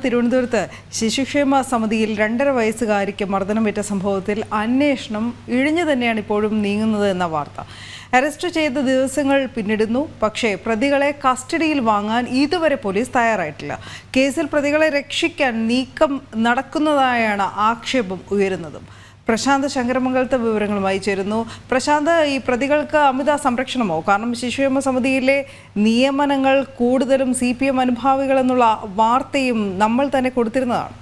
തിരുവനന്തപുരത്ത് ശിശുക്ഷേമ സമിതിയിൽ 2.5 വയസ്സുകാരിക്ക് മർദ്ദനമേറ്റ സംഭവത്തിൽ അന്വേഷണം ഇഴഞ്ഞു തന്നെയാണ് ഇപ്പോഴും നീങ്ങുന്നത് എന്ന വാർത്ത. അറസ്റ്റ് ചെയ്ത ദിവസങ്ങൾ പിന്നിടുന്നു. പക്ഷേ പ്രതികളെ കസ്റ്റഡിയിൽ വാങ്ങാൻ ഇതുവരെ പോലീസ് തയ്യാറായിട്ടില്ല. കേസിൽ പ്രതികളെ രക്ഷിക്കാൻ നീക്കം നടക്കുന്നതായാണ് ആക്ഷേപം ഉയരുന്നതും. പ്രശാന്ത് ശങ്കരമംഗലത്തെ വിവരങ്ങളുമായി ചേരുന്നു. പ്രശാന്ത്, ഈ പ്രതികൾക്ക് അമിത സംരക്ഷണമോ? കാരണം ശിശുക്ഷേമ സമിതിയിലെ നിയമനങ്ങൾ കൂടുതലും CPM അനുഭാവികൾ എന്നുള്ള വാർത്തയും നമ്മൾ തന്നെ കൊടുത്തിരുന്നതാണ്.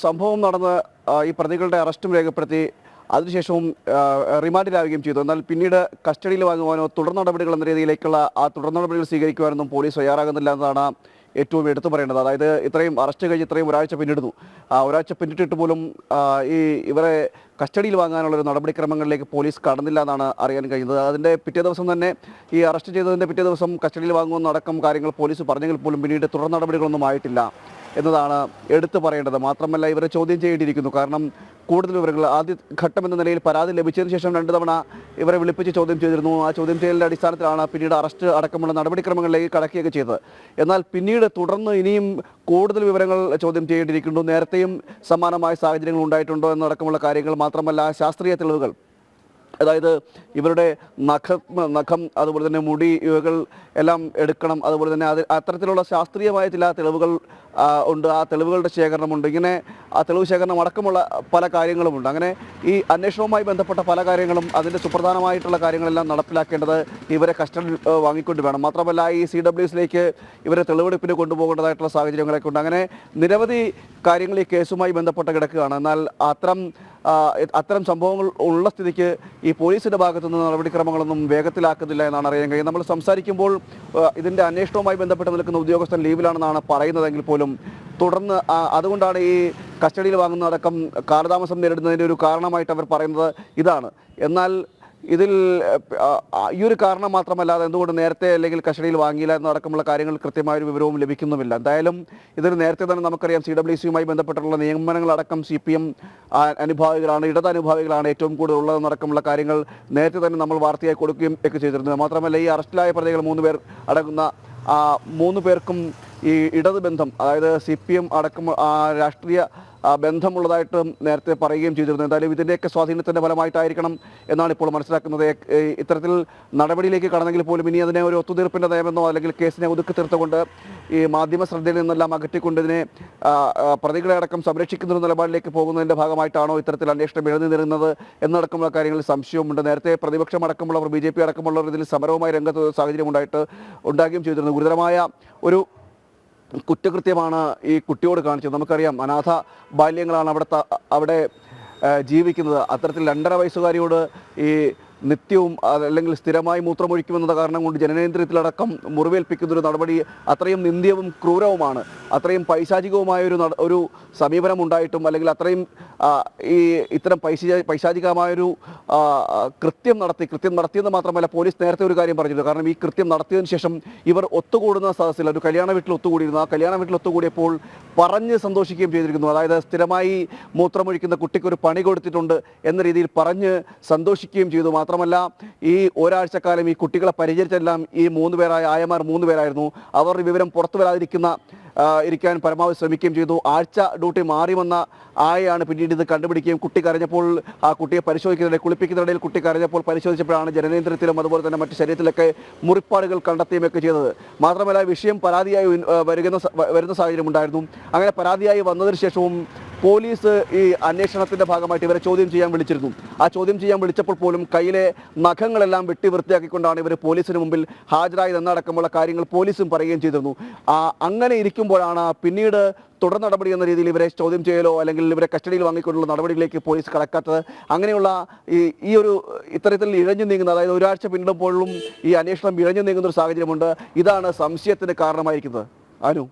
സംഭവം നടന്ന് ഈ പ്രതികളുടെ അറസ്റ്റും രേഖപ്പെടുത്തി അതിനുശേഷവും റിമാൻഡിലാവുകയും ചെയ്തു. എന്നാൽ പിന്നീട് കസ്റ്റഡിയിൽ വാങ്ങുവാനോ തുടർ നടപടികൾ എന്ന രീതിയിലേക്കുള്ള ആ തുടർ നടപടികൾ സ്വീകരിക്കുവാനൊന്നും പോലീസ് തയ്യാറാകുന്നില്ല എന്നതാണ് ഏറ്റവും എടുത്തു പറയേണ്ടത്. അതായത് ഇത്രയും അറസ്റ്റ് കഴിഞ്ഞ് ഇത്രയും ഒരാഴ്ച പിന്നിടുന്നു. ഒരാഴ്ച പിന്നിട്ടിട്ട് പോലും ഇവരെ കസ്റ്റഡിയിൽ വാങ്ങാനുള്ളൊരു നടപടിക്രമങ്ങളിലേക്ക് പോലീസ് കടന്നില്ല എന്നാണ് അറിയാൻ കഴിയുന്നത്. അതിൻ്റെ പിറ്റേ ദിവസം തന്നെ ഈ അറസ്റ്റ് ചെയ്തതിൻ്റെ പിറ്റേ ദിവസം കസ്റ്റഡിയിൽ വാങ്ങുമെന്നടക്കം കാര്യങ്ങൾ പോലീസ് പറഞ്ഞെങ്കിൽ പോലും പിന്നീട് തുടർ നടപടികളൊന്നും ആയിട്ടില്ല എന്നതാണ് എടുത്തു പറയേണ്ടത്. മാത്രമല്ല ഇവരെ ചോദ്യം ചെയ്യേണ്ടിയിരിക്കുന്നു. കാരണം കൂടുതൽ വിവരങ്ങൾ ആദ്യ ഘട്ടം എന്ന നിലയിൽ പരാതി ലഭിച്ചതിന് ശേഷം 2 തവണ ഇവരെ വിളിപ്പിച്ച് ചോദ്യം ചെയ്തിരുന്നു. ആ ചോദ്യം ചെയ്യലിൻ്റെ അടിസ്ഥാനത്തിലാണ് പിന്നീട് അറസ്റ്റ് അടക്കമുള്ള നടപടിക്രമങ്ങളിലേക്ക് കടക്കുകയൊക്കെ ചെയ്തത്. എന്നാൽ പിന്നീട് തുടർന്ന് ഇനിയും കൂടുതൽ വിവരങ്ങൾ ചോദ്യം ചെയ്യേണ്ടിയിരിക്കുന്നു. നേരത്തെയും സമാനമായ സാഹചര്യങ്ങൾ ഉണ്ടായിട്ടുണ്ടോ എന്നടക്കമുള്ള കാര്യങ്ങൾ, മാത്രമല്ല ശാസ്ത്രീയ തെളിവുകൾ, അതായത് ഇവരുടെ നഖം അതുപോലെ തന്നെ മുടി ഇവകൾ എല്ലാം എടുക്കണം. അതുപോലെ തന്നെ അത്തരത്തിലുള്ള ശാസ്ത്രീയമായ ചില തെളിവുകൾ ഉണ്ട്. ആ തെളിവുകളുടെ ശേഖരണമുണ്ട്. ഇങ്ങനെ ആ തെളിവ് ശേഖരണം അടക്കമുള്ള പല കാര്യങ്ങളുമുണ്ട്. അങ്ങനെ ഈ അന്വേഷണവുമായി ബന്ധപ്പെട്ട പല കാര്യങ്ങളും, അതിൻ്റെ കാര്യങ്ങളെല്ലാം നടപ്പിലാക്കേണ്ടത് ഇവരെ കസ്റ്റഡിയിൽ വാങ്ങിക്കൊണ്ട് വേണം. മാത്രമല്ല ഈ CWSലേക്ക് ഇവരെ തെളിവെടുപ്പിന് കൊണ്ടുപോകേണ്ടതായിട്ടുള്ള സാഹചര്യങ്ങളൊക്കെ ഉണ്ട്. അങ്ങനെ നിരവധി കാര്യങ്ങൾ ഈ കേസുമായി ബന്ധപ്പെട്ട് കിടക്കുകയാണ്. എന്നാൽ അത്തരം സംഭവങ്ങൾ ഉള്ള സ്ഥിതിക്ക് ഈ പോലീസിൻ്റെ ഭാഗത്തുനിന്ന് നടപടിക്രമങ്ങളൊന്നും വേഗത്തിലാക്കുന്നില്ല എന്നാണ് അറിയാൻ കഴിയുന്നത്. നമ്മൾ സംസാരിക്കുമ്പോൾ ഇതിൻ്റെ അന്വേഷണവുമായി ബന്ധപ്പെട്ട് നിൽക്കുന്ന ഉദ്യോഗസ്ഥൻ ലീവിലാണെന്നാണ് പറയുന്നതെങ്കിൽ പോലും തുടർന്ന് അതുകൊണ്ടാണ് ഈ കസ്റ്റഡിയിൽ വാങ്ങുന്നതടക്കം കാലതാമസം നേരിടുന്നതിൻ്റെ ഒരു കാരണമായിട്ട് അവർ പറയുന്നത് ഇതാണ്. എന്നാൽ ഇതിൽ ഈ ഒരു കാരണം മാത്രമല്ലാതെ എന്തുകൊണ്ട് നേരത്തെ അല്ലെങ്കിൽ കസ്റ്റഡിയിൽ വാങ്ങിയില്ല എന്നടക്കമുള്ള കാര്യങ്ങൾ കൃത്യമായൊരു വിവരവും ലഭിക്കുന്നുമില്ല. എന്തായാലും ഇതിന് നേരത്തെ തന്നെ നമുക്കറിയാം CWSയുമായി ബന്ധപ്പെട്ടുള്ള നിയമനങ്ങളടക്കം CPM അനുഭാവികളാണ്, ഇടത് അനുഭാവികളാണ് ഏറ്റവും കൂടുതൽ ഉള്ളതെന്നടക്കമുള്ള കാര്യങ്ങൾ നേരത്തെ തന്നെ നമ്മൾ വാർത്തയായി കൊടുക്കുകയും ഒക്കെ ചെയ്തിരുന്നത്. മാത്രമല്ല ഈ അറസ്റ്റിലായ പ്രതികൾ 3 പേർ അടങ്ങുന്ന 3 പേർക്കും ഈ ഇടത് ബന്ധം, അതായത് CPM അടക്കം രാഷ്ട്രീയ ബന്ധമുള്ളതായിട്ട് നേരത്തെ പറയുകയും ചെയ്തിരുന്നു. എന്തായാലും ഇതിൻ്റെയൊക്കെ സ്വാധീനത്തിൻ്റെ ഫലമായിട്ടായിരിക്കണം എന്നാണ് ഇപ്പോൾ മനസ്സിലാക്കുന്നത്. ഇത്തരത്തിൽ നടപടിയിലേക്ക് കടന്നെങ്കിൽ പോലും ഇനി അതിനെ ഒരു ഒത്തുതീർപ്പിൻ്റെ നയമെന്നോ അല്ലെങ്കിൽ കേസിനെ ഒതുക്കി തീർത്തുകൊണ്ട് ഈ മാധ്യമ ശ്രദ്ധയിൽ നിന്നെല്ലാം അകറ്റിക്കൊണ്ട് ഇതിനെ പ്രതികളെ അടക്കം സംരക്ഷിക്കുന്ന നിലപാടിലേക്ക് പോകുന്നതിൻ്റെ ഭാഗമായിട്ടാണോ ഇത്തരത്തിൽ അന്വേഷണം എഴുതി നിരുന്നത് എന്നടക്കമുള്ള കാര്യങ്ങളിൽ സംശയവുമുണ്ട്. നേരത്തെ പ്രതിപക്ഷം അടക്കമുള്ളവർ, BJP അടക്കമുള്ളവർ ഇതിൽ സമരവുമായി രംഗത്ത് സാഹചര്യം ഉണ്ടാകുകയും ചെയ്തിരുന്നു. ഗുരുതരമായ ഒരു കുറ്റകൃത്യമാണ് ഈ കുട്ടിയോട് കാണിച്ചത്. നമുക്കറിയാം അനാഥ ബാല്യങ്ങളാണ് അവിടെ ജീവിക്കുന്നത്. അത്തരത്തിൽ 2.5 വയസ്സുകാരിയോട് ഈ നിത്യവും അല്ലെങ്കിൽ സ്ഥിരമായി മൂത്രമൊഴിക്കുമെന്ന കാരണം കൊണ്ട് ജനനേന്ദ്രിയത്തിലടക്കം മുറിവേൽപ്പിക്കുന്നൊരു നടപടി അത്രയും നിന്ദ്യവും ക്രൂരവുമാണ്. അത്രയും പൈശാചികവുമായൊരു സമീപനം ഉണ്ടായിട്ടും അല്ലെങ്കിൽ അത്രയും ഇത്തരം പൈശാചികമായൊരു കൃത്യം നടത്തിയെന്ന് മാത്രമല്ല പോലീസ് നേരത്തെ ഒരു കാര്യം പറഞ്ഞിരുന്നു. കാരണം ഈ കൃത്യം നടത്തിയതിനു ശേഷം ഇവർ ഒത്തുകൂടുന്ന സദസ്സിൽ ഒരു കല്യാണ വീട്ടിൽ ഒത്തുകൂടിയിരുന്നു. ആ കല്യാണ വീട്ടിൽ ഒത്തുകൂടിയപ്പോൾ പറഞ്ഞ് സന്തോഷിക്കുകയും ചെയ്തിരിക്കുന്നു. അതായത് സ്ഥിരമായി മൂത്രമൊഴിക്കുന്ന കുട്ടിക്കൊരു പണി കൊടുത്തിട്ടുണ്ട് എന്ന രീതിയിൽ പറഞ്ഞ് സന്തോഷിക്കുകയും ചെയ്തു. മാത്രമല്ല ഈ ഒരാഴ്ചക്കാലം ഈ കുട്ടികളെ പരിചരിച്ചെല്ലാം ഈ 3 പേരായ ആയമാർ 3 പേരായിരുന്നു. അവർ വിവരം പുറത്തു വരാതിരിക്കാൻ പരമാവധി ശ്രമിക്കുകയും ചെയ്തു. ആഴ്ച ഡ്യൂട്ടി മാറി വന്ന ആയയാണ് പിന്നീട് ഇത് കണ്ടുപിടിക്കുകയും കുട്ടി കരഞ്ഞപ്പോൾ ആ കുട്ടിയെ കുളിപ്പിക്കുന്നതിനിടയിൽ കുട്ടി കരഞ്ഞപ്പോൾ പരിശോധിച്ചപ്പോഴാണ് ജനനേന്ദ്രിയത്തിലും അതുപോലെ തന്നെ മറ്റ് ശരീരത്തിലൊക്കെ മുറിപ്പാടുകൾ കണ്ടെത്തുകയൊക്കെ ചെയ്തത്. മാത്രമല്ല വിഷയം പരാതിയായി വരുന്ന സാഹചര്യം ഉണ്ടായിരുന്നു. അങ്ങനെ പരാതിയായി വന്നതിന് ശേഷവും പോലീസ് ഈ അന്വേഷണത്തിൻ്റെ ഭാഗമായിട്ട് ഇവരെ ചോദ്യം ചെയ്യാൻ വിളിച്ചിരുന്നു. ആ ചോദ്യം ചെയ്യാൻ വിളിച്ചപ്പോൾ പോലും കയ്യിലെ നഖങ്ങളെല്ലാം വെട്ടി വൃത്തിയാക്കിക്കൊണ്ടാണ് ഇവർ പോലീസിന് മുമ്പിൽ ഹാജരായതെന്നടക്കമുള്ള കാര്യങ്ങൾ പോലീസും പറയുകയും ചെയ്തിരുന്നു. അങ്ങനെ ഇരിക്കുമ്പോഴാണ് പിന്നീട് തുടർ നടപടി എന്ന രീതിയിൽ ഇവരെ ചോദ്യം ചെയ്യലോ അല്ലെങ്കിൽ ഇവരെ കസ്റ്റഡിയിൽ വാങ്ങിക്കൊണ്ടുള്ള നടപടികളിലേക്ക് പോലീസ് കടക്കാത്തത്. അങ്ങനെയുള്ള ഈ ഒരു ഇത്തരത്തിൽ ഇഴഞ്ഞു നീങ്ങുന്ന, അതായത് ഒരാഴ്ച പിന്നിടുമ്പോഴും ഈ അന്വേഷണം ഇഴഞ്ഞു നീങ്ങുന്ന ഒരു സാഹചര്യമുണ്ട്. ഇതാണ് സംശയത്തിന് കാരണമായിരിക്കുന്നത്. അനു.